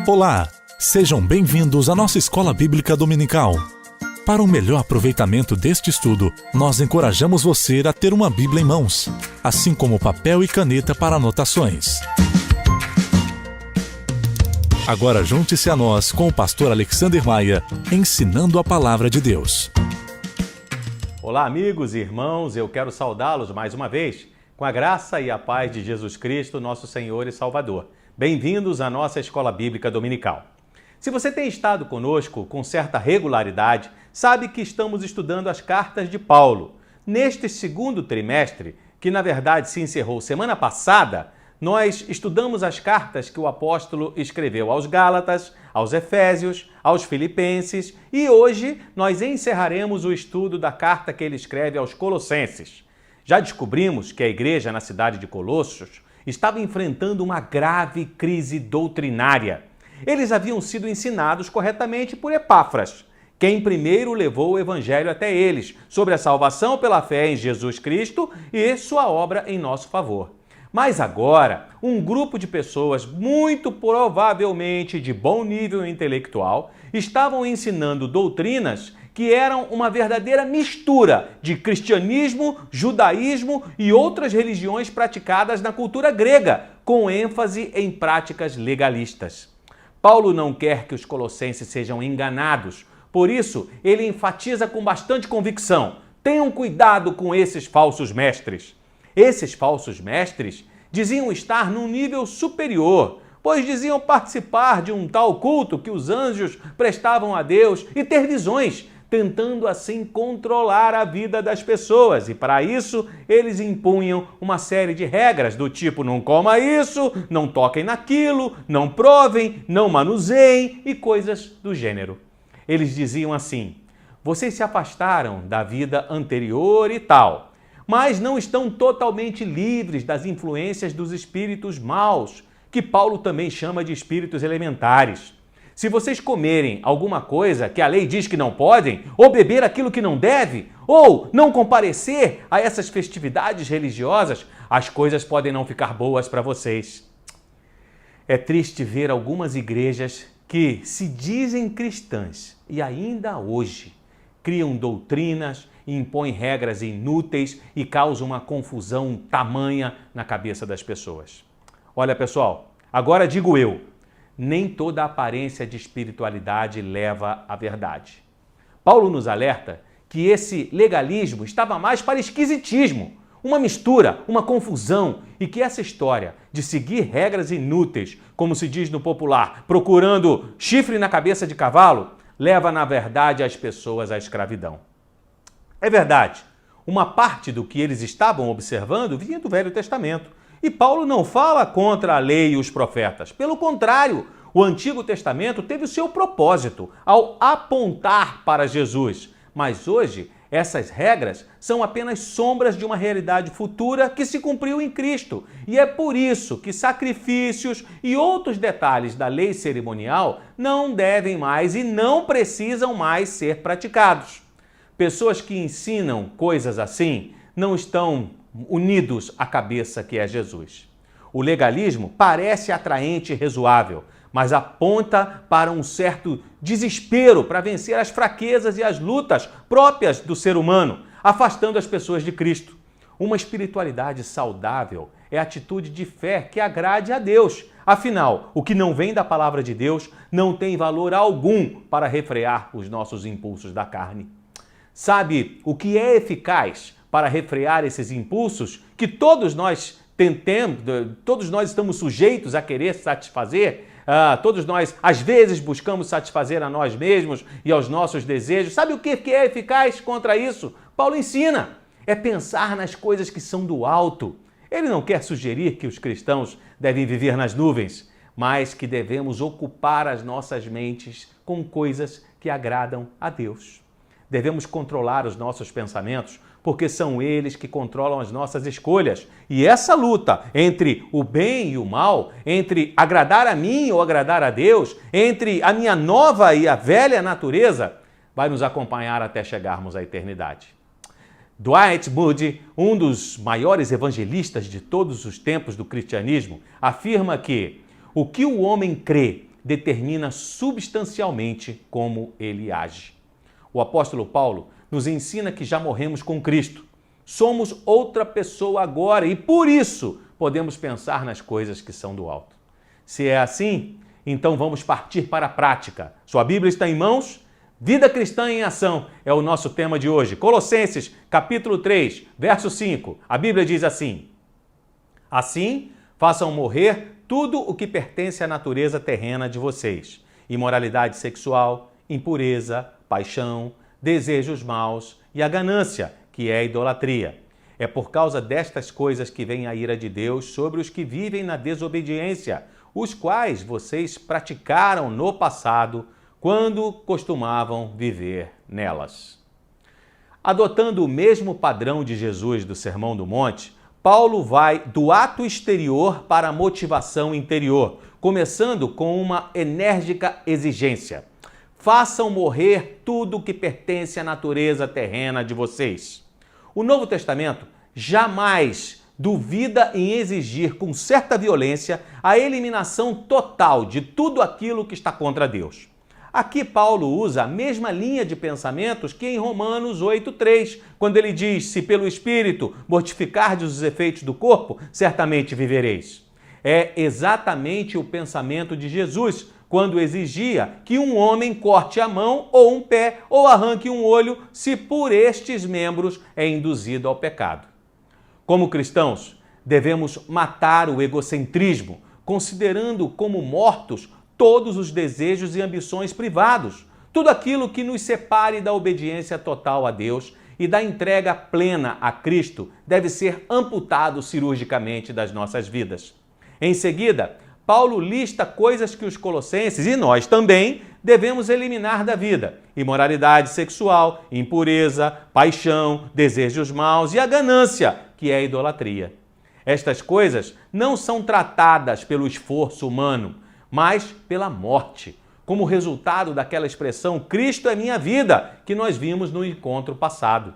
Olá, sejam bem-vindos à nossa Escola Bíblica Dominical. Para um melhor aproveitamento deste estudo, nós encorajamos você a ter uma Bíblia em mãos, assim como papel e caneta para anotações. Agora junte-se a nós com o pastor Alexander Maia, ensinando a Palavra de Deus. Olá, amigos e irmãos, eu quero saudá-los mais uma vez, com a graça e a paz de Jesus Cristo, nosso Senhor e Salvador. Bem-vindos à nossa Escola Bíblica Dominical. Se você tem estado conosco com certa regularidade, sabe que estamos estudando as cartas de Paulo. Neste segundo trimestre, que na verdade se encerrou semana passada, nós estudamos as cartas que o apóstolo escreveu aos Gálatas, aos Efésios, aos Filipenses e hoje nós encerraremos o estudo da carta que ele escreve aos Colossenses. Já descobrimos que a igreja na cidade de Colossos estava enfrentando uma grave crise doutrinária. Eles haviam sido ensinados corretamente por Epáfras, quem primeiro levou o evangelho até eles, sobre a salvação pela fé em Jesus Cristo e sua obra em nosso favor. Mas agora, um grupo de pessoas, muito provavelmente de bom nível intelectual, estavam ensinando doutrinas que eram uma verdadeira mistura de cristianismo, judaísmo e outras religiões praticadas na cultura grega, com ênfase em práticas legalistas. Paulo não quer que os colossenses sejam enganados, por isso ele enfatiza com bastante convicção: tenham cuidado com esses falsos mestres. Esses falsos mestres diziam estar num nível superior, pois diziam participar de um tal culto que os anjos prestavam a Deus e ter visões, tentando assim controlar a vida das pessoas. E para isso, eles impunham uma série de regras do tipo: não coma isso, não toquem naquilo, não provem, não manuseiem e coisas do gênero. Eles diziam assim: vocês se afastaram da vida anterior e tal, mas não estão totalmente livres das influências dos espíritos maus, que Paulo também chama de espíritos elementares. Se vocês comerem alguma coisa que a lei diz que não podem, ou beber aquilo que não deve, ou não comparecer a essas festividades religiosas, as coisas podem não ficar boas para vocês. É triste ver algumas igrejas que se dizem cristãs e ainda hoje criam doutrinas, impõem regras inúteis e causam uma confusão tamanha na cabeça das pessoas. Olha, pessoal, agora digo eu, nem toda aparência de espiritualidade leva à verdade. Paulo nos alerta que esse legalismo estava mais para esquisitismo, uma mistura, uma confusão, e que essa história de seguir regras inúteis, como se diz no popular, procurando chifre na cabeça de cavalo, leva na verdade as pessoas à escravidão. É verdade, uma parte do que eles estavam observando vinha do Velho Testamento. E Paulo não fala contra a lei e os profetas. Pelo contrário, o Antigo Testamento teve o seu propósito ao apontar para Jesus. Mas hoje, essas regras são apenas sombras de uma realidade futura que se cumpriu em Cristo. E é por isso que sacrifícios e outros detalhes da lei cerimonial não devem mais e não precisam mais ser praticados. Pessoas que ensinam coisas assim não estão unidos à cabeça que é Jesus. O legalismo parece atraente e razoável, mas aponta para um certo desespero para vencer as fraquezas e as lutas próprias do ser humano, afastando as pessoas de Cristo. Uma espiritualidade saudável é a atitude de fé que agrade a Deus. Afinal, o que não vem da palavra de Deus não tem valor algum para refrear os nossos impulsos da carne. Sabe o que é eficaz para refrear esses impulsos que todos nós estamos sujeitos a querer satisfazer? Todos nós, às vezes, buscamos satisfazer a nós mesmos e aos nossos desejos. Sabe o que é eficaz contra isso? Paulo ensina. É pensar nas coisas que são do alto. Ele não quer sugerir que os cristãos devem viver nas nuvens, mas que devemos ocupar as nossas mentes com coisas que agradam a Deus. Devemos controlar os nossos pensamentos, porque são eles que controlam as nossas escolhas. E essa luta entre o bem e o mal, entre agradar a mim ou agradar a Deus, entre a minha nova e a velha natureza, vai nos acompanhar até chegarmos à eternidade. Dwight Moody, um dos maiores evangelistas de todos os tempos do cristianismo, afirma que o que o homem crê determina substancialmente como ele age. O apóstolo Paulo nos ensina que já morremos com Cristo. Somos outra pessoa agora e por isso podemos pensar nas coisas que são do alto. Se é assim, então vamos partir para a prática. Sua Bíblia está em mãos? Vida cristã em ação é o nosso tema de hoje. Colossenses, capítulo 3, verso 5. A Bíblia diz assim: assim, façam morrer tudo o que pertence à natureza terrena de vocês: imoralidade sexual, impureza, paixão, desejos maus e a ganância, que é a idolatria. É por causa destas coisas que vem a ira de Deus sobre os que vivem na desobediência, os quais vocês praticaram no passado, quando costumavam viver nelas. Adotando o mesmo padrão de Jesus do Sermão do Monte, Paulo vai do ato exterior para a motivação interior, começando com uma enérgica exigência: façam morrer tudo o que pertence à natureza terrena de vocês. O Novo Testamento jamais duvida em exigir com certa violência a eliminação total de tudo aquilo que está contra Deus. Aqui Paulo usa a mesma linha de pensamentos que em Romanos 8,3, quando ele diz: se pelo Espírito mortificardes os efeitos do corpo, certamente vivereis. É exatamente o pensamento de Jesus, quando exigia que um homem corte a mão ou um pé ou arranque um olho, se por estes membros é induzido ao pecado. Como cristãos, devemos matar o egocentrismo, considerando como mortos todos os desejos e ambições privados, tudo aquilo que nos separe da obediência total a Deus e da entrega plena a Cristo deve ser amputado cirurgicamente das nossas vidas. Em seguida, Paulo lista coisas que os colossenses, e nós também, devemos eliminar da vida: imoralidade sexual, impureza, paixão, desejos maus e a ganância, que é a idolatria. Estas coisas não são tratadas pelo esforço humano, mas pela morte, como resultado daquela expressão "Cristo é minha vida", que nós vimos no encontro passado.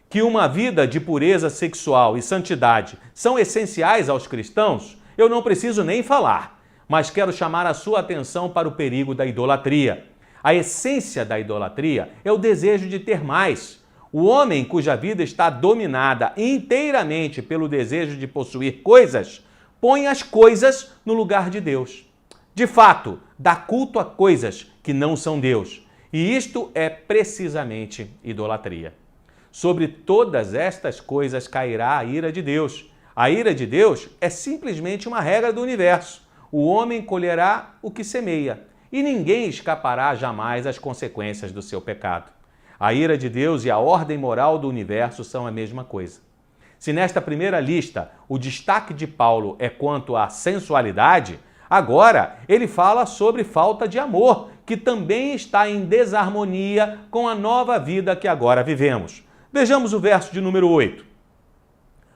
Que uma vida de pureza sexual e santidade são essenciais aos cristãos, eu não preciso nem falar, mas quero chamar a sua atenção para o perigo da idolatria. A essência da idolatria é o desejo de ter mais. O homem cuja vida está dominada inteiramente pelo desejo de possuir coisas, põe as coisas no lugar de Deus. De fato, dá culto a coisas que não são Deus. E isto é precisamente idolatria. Sobre todas estas coisas cairá a ira de Deus. A ira de Deus é simplesmente uma regra do universo. O homem colherá o que semeia, e ninguém escapará jamais às consequências do seu pecado. A ira de Deus e a ordem moral do universo são a mesma coisa. Se nesta primeira lista o destaque de Paulo é quanto à sensualidade, agora ele fala sobre falta de amor, que também está em desarmonia com a nova vida que agora vivemos. Vejamos o verso de número 8.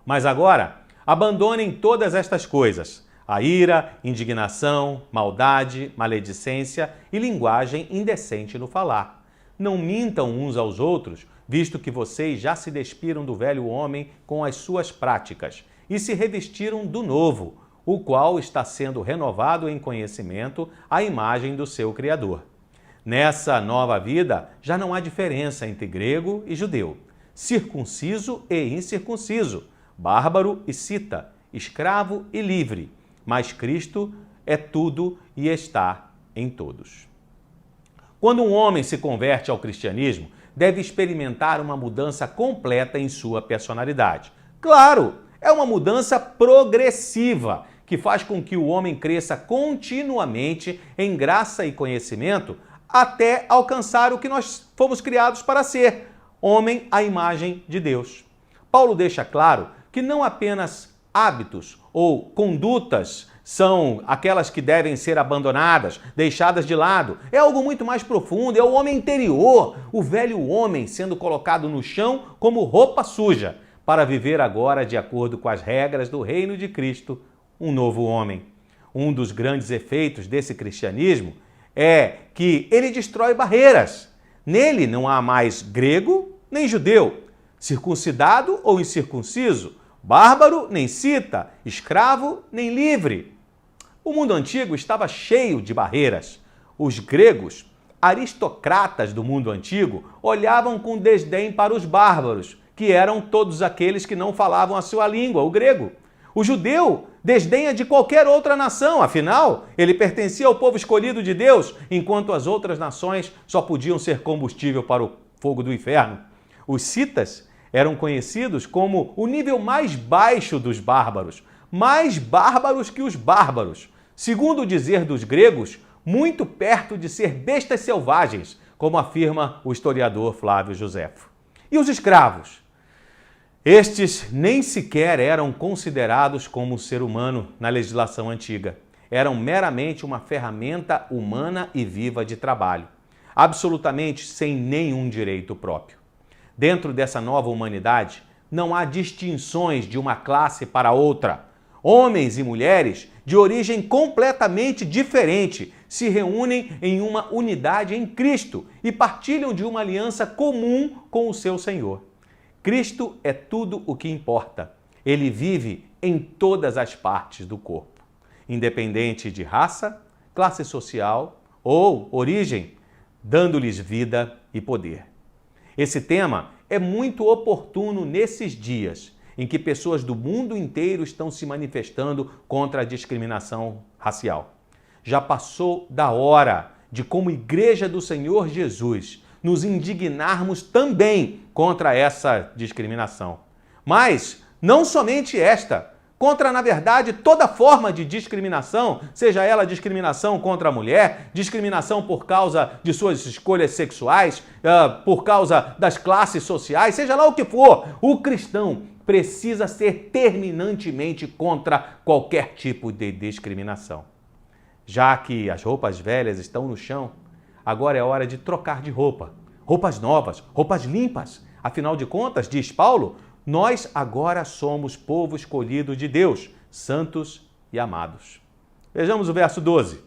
Mas agora, abandonem todas estas coisas: a ira, indignação, maldade, maledicência e linguagem indecente no falar. Não mintam uns aos outros, visto que vocês já se despiram do velho homem com as suas práticas e se revestiram do novo, o qual está sendo renovado em conhecimento à imagem do seu Criador. Nessa nova vida já não há diferença entre grego e judeu, circunciso e incircunciso, bárbaro e cita, escravo e livre, mas Cristo é tudo e está em todos. Quando um homem se converte ao cristianismo, deve experimentar uma mudança completa em sua personalidade. Claro, é uma mudança progressiva, que faz com que o homem cresça continuamente em graça e conhecimento até alcançar o que nós fomos criados para ser, homem à imagem de Deus. Paulo deixa claro que não apenas hábitos ou condutas são aquelas que devem ser abandonadas, deixadas de lado. É algo muito mais profundo, é o homem interior, o velho homem sendo colocado no chão como roupa suja, para viver agora de acordo com as regras do reino de Cristo, um novo homem. Um dos grandes efeitos desse cristianismo é que ele destrói barreiras. Nele não há mais grego nem judeu, circuncidado ou incircunciso, bárbaro nem cita, escravo nem livre. O mundo antigo estava cheio de barreiras. Os gregos, aristocratas do mundo antigo, olhavam com desdém para os bárbaros, que eram todos aqueles que não falavam a sua língua, o grego. O judeu desdenha de qualquer outra nação, afinal, ele pertencia ao povo escolhido de Deus, enquanto as outras nações só podiam ser combustível para o fogo do inferno. Os citas eram conhecidos como o nível mais baixo dos bárbaros, mais bárbaros que os bárbaros. Segundo o dizer dos gregos, muito perto de ser bestas selvagens, como afirma o historiador Flávio Joséfo. E os escravos? Estes nem sequer eram considerados como ser humano na legislação antiga. Eram meramente uma ferramenta humana e viva de trabalho, absolutamente sem nenhum direito próprio. Dentro dessa nova humanidade, não há distinções de uma classe para outra. Homens e mulheres, de origem completamente diferente, se reúnem em uma unidade em Cristo e partilham de uma aliança comum com o seu Senhor. Cristo é tudo o que importa. Ele vive em todas as partes do corpo, independente de raça, classe social ou origem, dando-lhes vida e poder. Esse tema é muito oportuno nesses dias em que pessoas do mundo inteiro estão se manifestando contra a discriminação racial. Já passou da hora de, como Igreja do Senhor Jesus, nos indignarmos também contra essa discriminação. Mas não somente esta, contra, na verdade, toda forma de discriminação, seja ela discriminação contra a mulher, discriminação por causa de suas escolhas sexuais, por causa das classes sociais, seja lá o que for, o cristão precisa ser terminantemente contra qualquer tipo de discriminação. Já que as roupas velhas estão no chão, agora é hora de trocar de roupa. Roupas novas, roupas limpas. Afinal de contas, diz Paulo, nós agora somos povo escolhido de Deus, santos e amados. Vejamos o verso 12.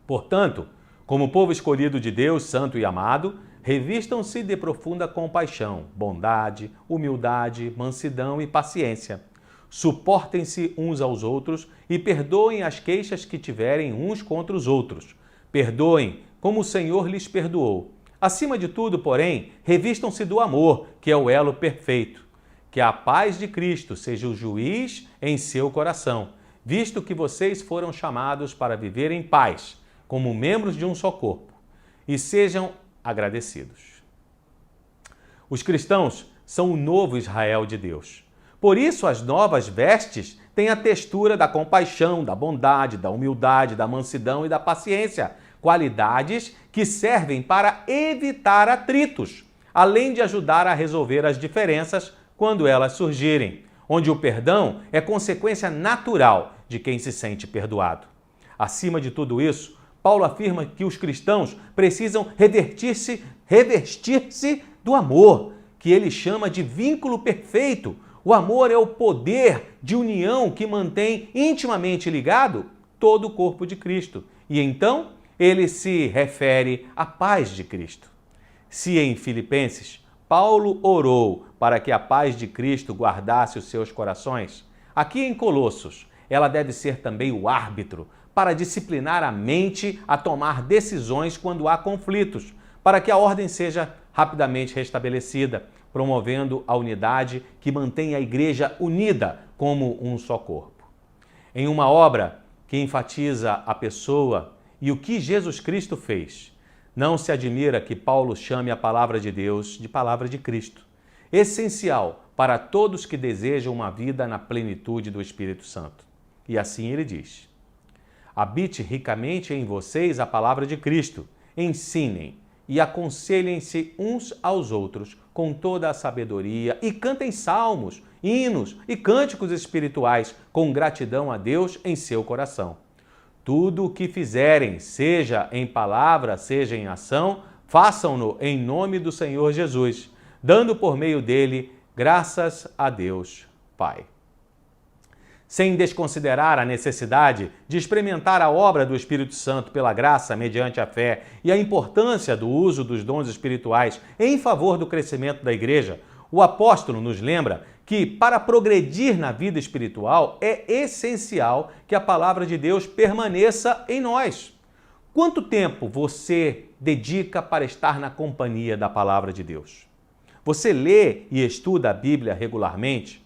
Portanto, como povo escolhido de Deus, santo e amado, revistam-se de profunda compaixão, bondade, humildade, mansidão e paciência. Suportem-se uns aos outros e perdoem as queixas que tiverem uns contra os outros. Perdoem como o Senhor lhes perdoou. Acima de tudo, porém, revistam-se do amor, que é o elo perfeito. Que a paz de Cristo seja o juiz em seu coração, visto que vocês foram chamados para viver em paz, como membros de um só corpo, e sejam agradecidos. Os cristãos são o novo Israel de Deus. Por isso, as novas vestes têm a textura da compaixão, da bondade, da humildade, da mansidão e da paciência, qualidades que servem para evitar atritos, além de ajudar a resolver as diferenças quando elas surgirem, onde o perdão é consequência natural de quem se sente perdoado. Acima de tudo isso, Paulo afirma que os cristãos precisam revestir-se do amor, que ele chama de vínculo perfeito. O amor é o poder de união que mantém intimamente ligado todo o corpo de Cristo. E então, ele se refere à paz de Cristo. Se em Filipenses, Paulo orou para que a paz de Cristo guardasse os seus corações, aqui em Colossos, ela deve ser também o árbitro para disciplinar a mente a tomar decisões quando há conflitos, para que a ordem seja rapidamente restabelecida, promovendo a unidade que mantém a igreja unida como um só corpo. Em uma obra que enfatiza a pessoa e o que Jesus Cristo fez, não se admira que Paulo chame a palavra de Deus de palavra de Cristo, essencial para todos que desejam uma vida na plenitude do Espírito Santo. E assim ele diz: habite ricamente em vocês a palavra de Cristo, ensinem e aconselhem-se uns aos outros com toda a sabedoria e cantem salmos, hinos e cânticos espirituais com gratidão a Deus em seu coração. Tudo o que fizerem, seja em palavra, seja em ação, façam-no em nome do Senhor Jesus, dando por meio dele graças a Deus, Pai. Sem desconsiderar a necessidade de experimentar a obra do Espírito Santo pela graça mediante a fé e a importância do uso dos dons espirituais em favor do crescimento da igreja, o apóstolo nos lembra que para progredir na vida espiritual é essencial que a palavra de Deus permaneça em nós. Quanto tempo você dedica para estar na companhia da palavra de Deus? Você lê e estuda a Bíblia regularmente?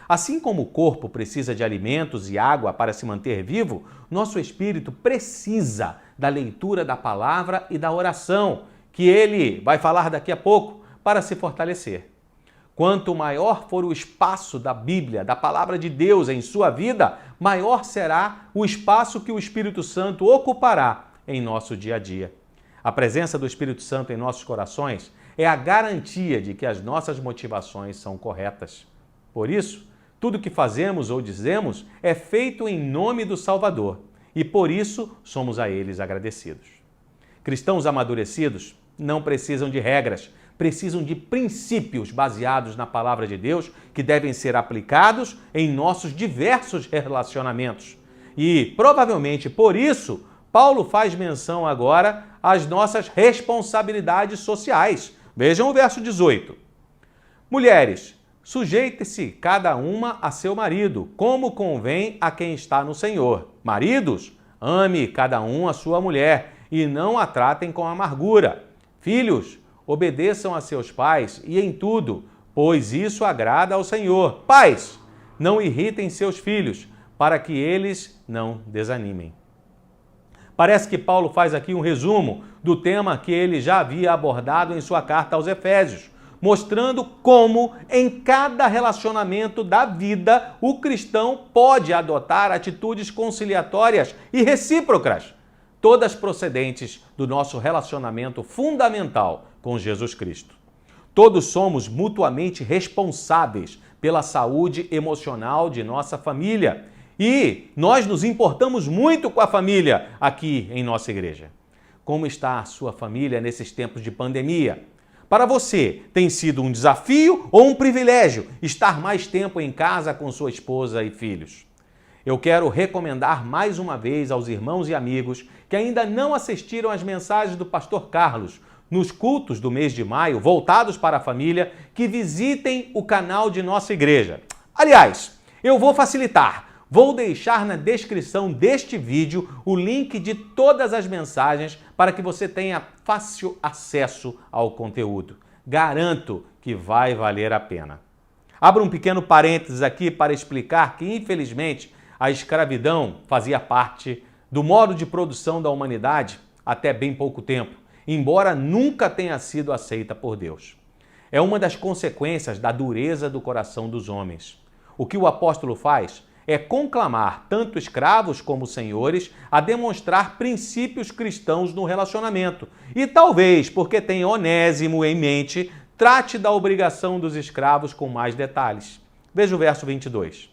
Assim como o corpo precisa de alimentos e água para se manter vivo, nosso espírito precisa da leitura da palavra e da oração, que ele vai falar daqui a pouco, para se fortalecer. Quanto maior for o espaço da Bíblia, da palavra de Deus em sua vida, maior será o espaço que o Espírito Santo ocupará em nosso dia a dia. A presença do Espírito Santo em nossos corações é a garantia de que as nossas motivações são corretas. Por isso, tudo que fazemos ou dizemos é feito em nome do Salvador e por isso somos a eles agradecidos. Cristãos amadurecidos não precisam de regras, precisam de princípios baseados na palavra de Deus que devem ser aplicados em nossos diversos relacionamentos. E, provavelmente por isso, Paulo faz menção agora às nossas responsabilidades sociais. Vejam o verso 18. Mulheres, sujeite-se cada uma a seu marido, como convém a quem está no Senhor. Maridos, ame cada um a sua mulher e não a tratem com amargura. Filhos, obedeçam a seus pais e em tudo, pois isso agrada ao Senhor. Pais, não irritem seus filhos, para que eles não desanimem. Parece que Paulo faz aqui um resumo do tema que ele já havia abordado em sua carta aos Efésios, mostrando como em cada relacionamento da vida o cristão pode adotar atitudes conciliatórias e recíprocas, todas procedentes do nosso relacionamento fundamental com Jesus Cristo. Todos somos mutuamente responsáveis pela saúde emocional de nossa família e nós nos importamos muito com a família aqui em nossa igreja. Como está a sua família nesses tempos de pandemia? Para você, tem sido um desafio ou um privilégio estar mais tempo em casa com sua esposa e filhos? Eu quero recomendar mais uma vez aos irmãos e amigos que ainda não assistiram às mensagens do pastor Carlos nos cultos do mês de maio, voltados para a família, que visitem o canal de nossa igreja. Aliás, eu vou facilitar. Vou deixar na descrição deste vídeo o link de todas as mensagens para que você tenha fácil acesso ao conteúdo. Garanto que vai valer a pena. Abro um pequeno parênteses aqui para explicar que, infelizmente, a escravidão fazia parte do modo de produção da humanidade até bem pouco tempo, embora nunca tenha sido aceita por Deus. É uma das consequências da dureza do coração dos homens. O que o apóstolo faz é conclamar tanto escravos como senhores a demonstrar princípios cristãos no relacionamento. E talvez, porque tem Onésimo em mente, trate da obrigação dos escravos com mais detalhes. Veja o verso 22.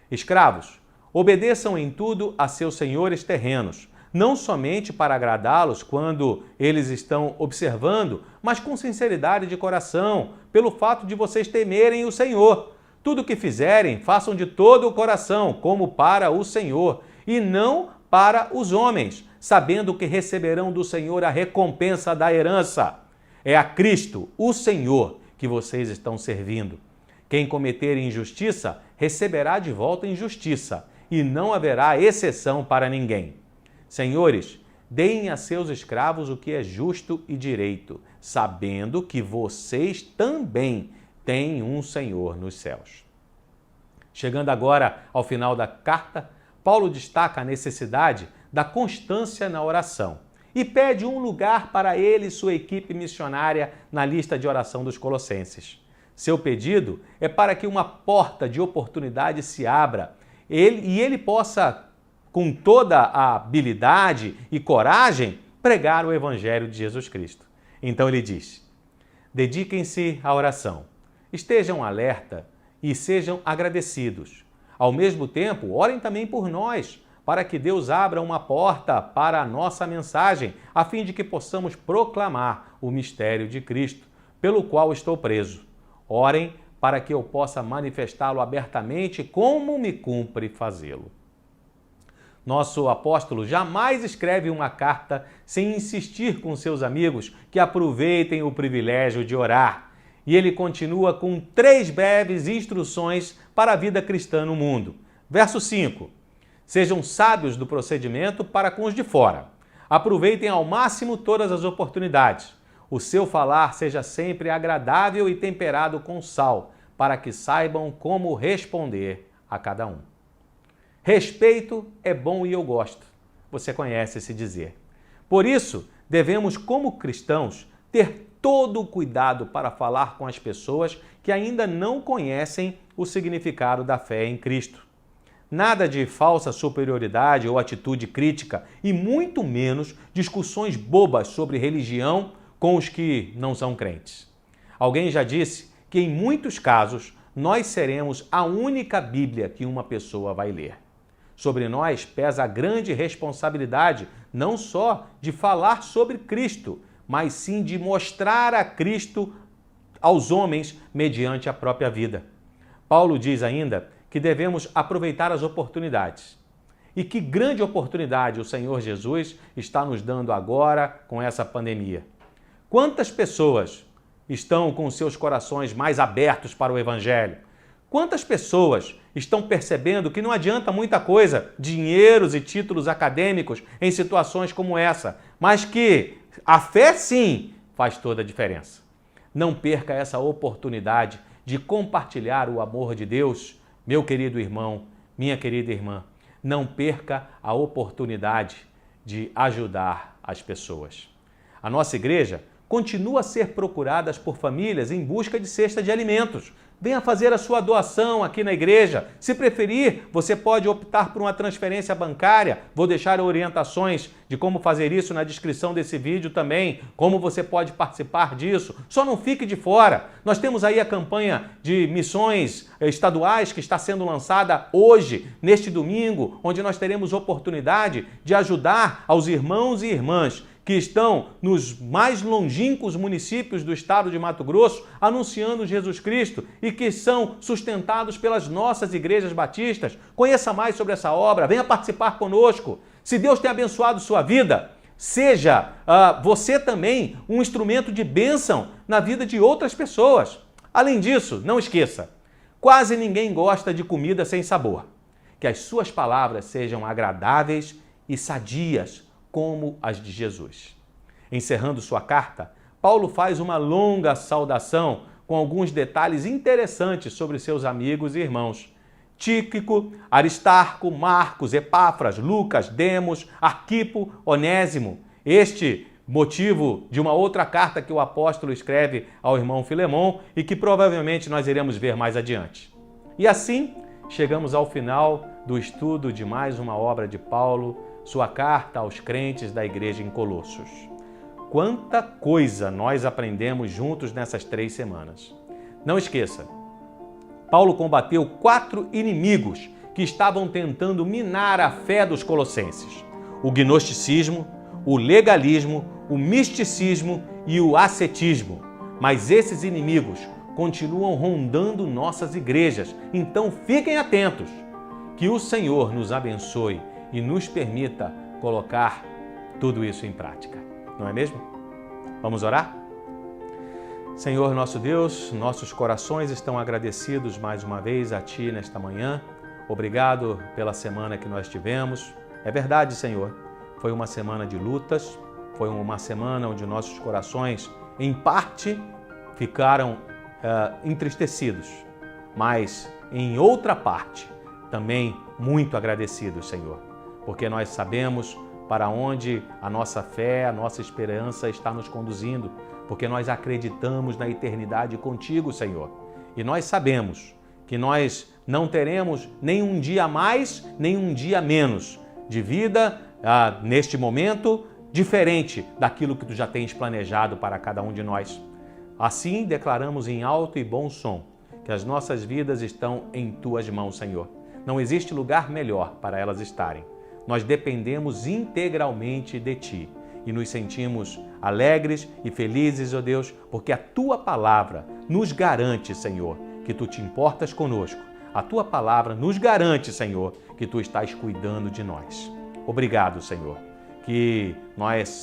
Escravos, obedeçam em tudo a seus senhores terrenos, não somente para agradá-los quando eles estão observando, mas com sinceridade de coração, pelo fato de vocês temerem o Senhor. Tudo o que fizerem, façam de todo o coração, como para o Senhor, e não para os homens, sabendo que receberão do Senhor a recompensa da herança. É a Cristo, o Senhor, que vocês estão servindo. Quem cometer injustiça, receberá de volta injustiça, e não haverá exceção para ninguém. Senhores, deem a seus escravos o que é justo e direito, sabendo que vocês também têm um Senhor nos céus. Chegando agora ao final da carta, Paulo destaca a necessidade da constância na oração e pede um lugar para ele e sua equipe missionária na lista de oração dos Colossenses. Seu pedido é para que uma porta de oportunidade se abra e ele possa, com toda a habilidade e coragem, pregar o Evangelho de Jesus Cristo. Então ele diz: dediquem-se à oração, estejam alerta e sejam agradecidos. Ao mesmo tempo, orem também por nós, para que Deus abra uma porta para a nossa mensagem, a fim de que possamos proclamar o mistério de Cristo, pelo qual estou preso. Orem para que eu possa manifestá-lo abertamente, como me cumpre fazê-lo. Nosso apóstolo jamais escreve uma carta sem insistir com seus amigos que aproveitem o privilégio de orar. E ele continua com 3 breves instruções para a vida cristã no mundo. Verso 5. Sejam sábios do procedimento para com os de fora. Aproveitem ao máximo todas as oportunidades. O seu falar seja sempre agradável e temperado com sal, para que saibam como responder a cada um. Respeito é bom e eu gosto. Você conhece esse dizer. Por isso, devemos, como cristãos, ter todo o cuidado para falar com as pessoas que ainda não conhecem o significado da fé em Cristo. Nada de falsa superioridade ou atitude crítica e muito menos discussões bobas sobre religião com os que não são crentes. Alguém já disse que em muitos casos nós seremos a única Bíblia que uma pessoa vai ler. Sobre nós pesa a grande responsabilidade não só de falar sobre Cristo, mas sim de mostrar a Cristo aos homens mediante a própria vida. Paulo diz ainda que devemos aproveitar as oportunidades. E que grande oportunidade o Senhor Jesus está nos dando agora com essa pandemia. Quantas pessoas estão com seus corações mais abertos para o Evangelho? Quantas pessoas estão percebendo que não adianta muita coisa, dinheiros e títulos acadêmicos em situações como essa, mas que a fé sim faz toda a diferença. Não perca essa oportunidade de compartilhar o amor de Deus. Meu querido irmão, minha querida irmã, não perca a oportunidade de ajudar as pessoas. A nossa igreja continua a ser procurada por famílias em busca de cesta de alimentos. Venha fazer a sua doação aqui na igreja. Se preferir, você pode optar por uma transferência bancária. Vou deixar orientações de como fazer isso na descrição desse vídeo também, como você pode participar disso. Só não fique de fora. Nós temos aí a campanha de missões estaduais que está sendo lançada hoje, neste domingo, onde nós teremos oportunidade de ajudar aos irmãos e irmãs que estão nos mais longínquos municípios do estado de Mato Grosso, anunciando Jesus Cristo e que são sustentados pelas nossas igrejas batistas. Conheça mais sobre essa obra, venha participar conosco. Se Deus tem abençoado sua vida, seja você também um instrumento de bênção na vida de outras pessoas. Além disso, não esqueça, quase ninguém gosta de comida sem sabor. Que as suas palavras sejam agradáveis e sadias, como as de Jesus. Encerrando sua carta, Paulo faz uma longa saudação com alguns detalhes interessantes sobre seus amigos e irmãos. Tíquico, Aristarco, Marcos, Epáfras, Lucas, Demos, Arquipo, Onésimo. Este motivo de uma outra carta que o apóstolo escreve ao irmão Filemon e que provavelmente nós iremos ver mais adiante. E assim, chegamos ao final do estudo de mais uma obra de Paulo, sua carta aos crentes da igreja em Colossos. Quanta coisa nós aprendemos juntos nessas 3 semanas. Não esqueça, Paulo combateu 4 inimigos que estavam tentando minar a fé dos colossenses: o gnosticismo, o legalismo, o misticismo e o ascetismo. Mas esses inimigos continuam rondando nossas igrejas, então fiquem atentos. Que o Senhor nos abençoe e nos permita colocar tudo isso em prática. Não é mesmo? Vamos orar? Senhor nosso Deus, nossos corações estão agradecidos mais uma vez a Ti nesta manhã. Obrigado pela semana que nós tivemos. É verdade, Senhor, foi uma semana de lutas, foi uma semana onde nossos corações, em parte, ficaram entristecidos, mas em outra parte, também muito agradecidos, Senhor, porque nós sabemos para onde a nossa fé, a nossa esperança está nos conduzindo, porque nós acreditamos na eternidade contigo, Senhor. E nós sabemos que nós não teremos nem um dia a mais, nem um dia a menos de vida neste momento, diferente daquilo que tu já tens planejado para cada um de nós. Assim, declaramos em alto e bom som que as nossas vidas estão em tuas mãos, Senhor. Não existe lugar melhor para elas estarem. Nós dependemos integralmente de Ti e nos sentimos alegres e felizes, ó Deus, porque a Tua palavra nos garante, Senhor, que Tu te importas conosco. A Tua palavra nos garante, Senhor, que Tu estás cuidando de nós. Obrigado, Senhor. que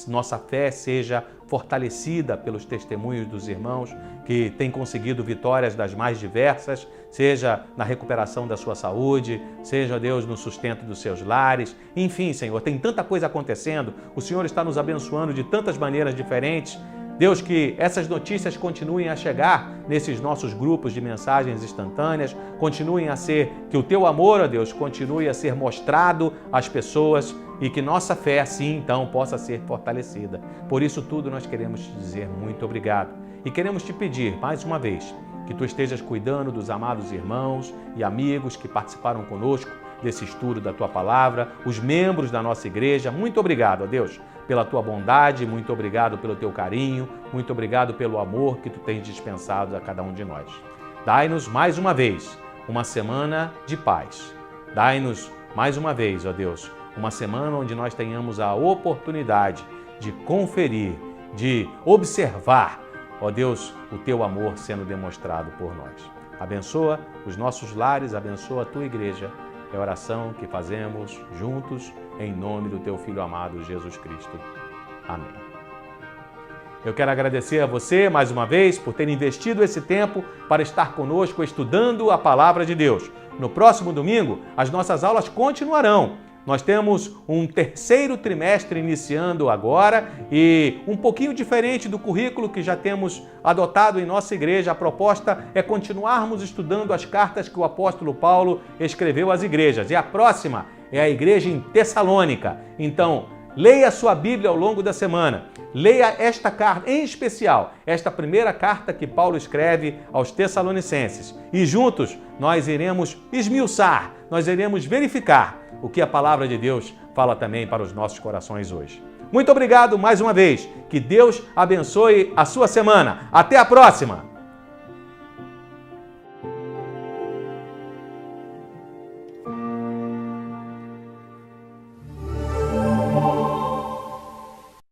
nossa fé seja fortalecida pelos testemunhos dos irmãos que têm conseguido vitórias das mais diversas, seja na recuperação da sua saúde, seja, Deus, no sustento dos seus lares. Enfim, Senhor, tem tanta coisa acontecendo, o Senhor está nos abençoando de tantas maneiras diferentes. Deus, que essas notícias continuem a chegar nesses nossos grupos de mensagens instantâneas, continuem a ser, que o Teu amor, ó Deus, continue a ser mostrado às pessoas e que nossa fé, assim, então, possa ser fortalecida. Por isso tudo nós queremos te dizer muito obrigado e queremos te pedir, mais uma vez, que Tu estejas cuidando dos amados irmãos e amigos que participaram conosco desse estudo da Tua Palavra, os membros da nossa igreja. Muito obrigado, ó Deus, pela Tua bondade, muito obrigado pelo Teu carinho, muito obrigado pelo amor que Tu tens dispensado a cada um de nós. Dai-nos mais uma vez uma semana de paz. Dai-nos mais uma vez, ó Deus, uma semana onde nós tenhamos a oportunidade de conferir, de observar, ó Deus, o Teu amor sendo demonstrado por nós. Abençoa os nossos lares, abençoa a Tua igreja. É a oração que fazemos juntos em nome do Teu Filho amado, Jesus Cristo. Amém. Eu quero agradecer a você, mais uma vez, por ter investido esse tempo para estar conosco estudando a Palavra de Deus. No próximo domingo, as nossas aulas continuarão. Nós temos um terceiro trimestre iniciando agora e um pouquinho diferente do currículo que já temos adotado em nossa igreja. A proposta é continuarmos estudando as cartas que o apóstolo Paulo escreveu às igrejas. E a próxima é a igreja em Tessalônica. Então, leia a sua Bíblia ao longo da semana. Leia esta carta, em especial, esta primeira carta que Paulo escreve aos Tessalonicenses. E juntos nós iremos esmiuçar, nós iremos verificar o que a palavra de Deus fala também para os nossos corações hoje. Muito obrigado mais uma vez. Que Deus abençoe a sua semana. Até a próxima!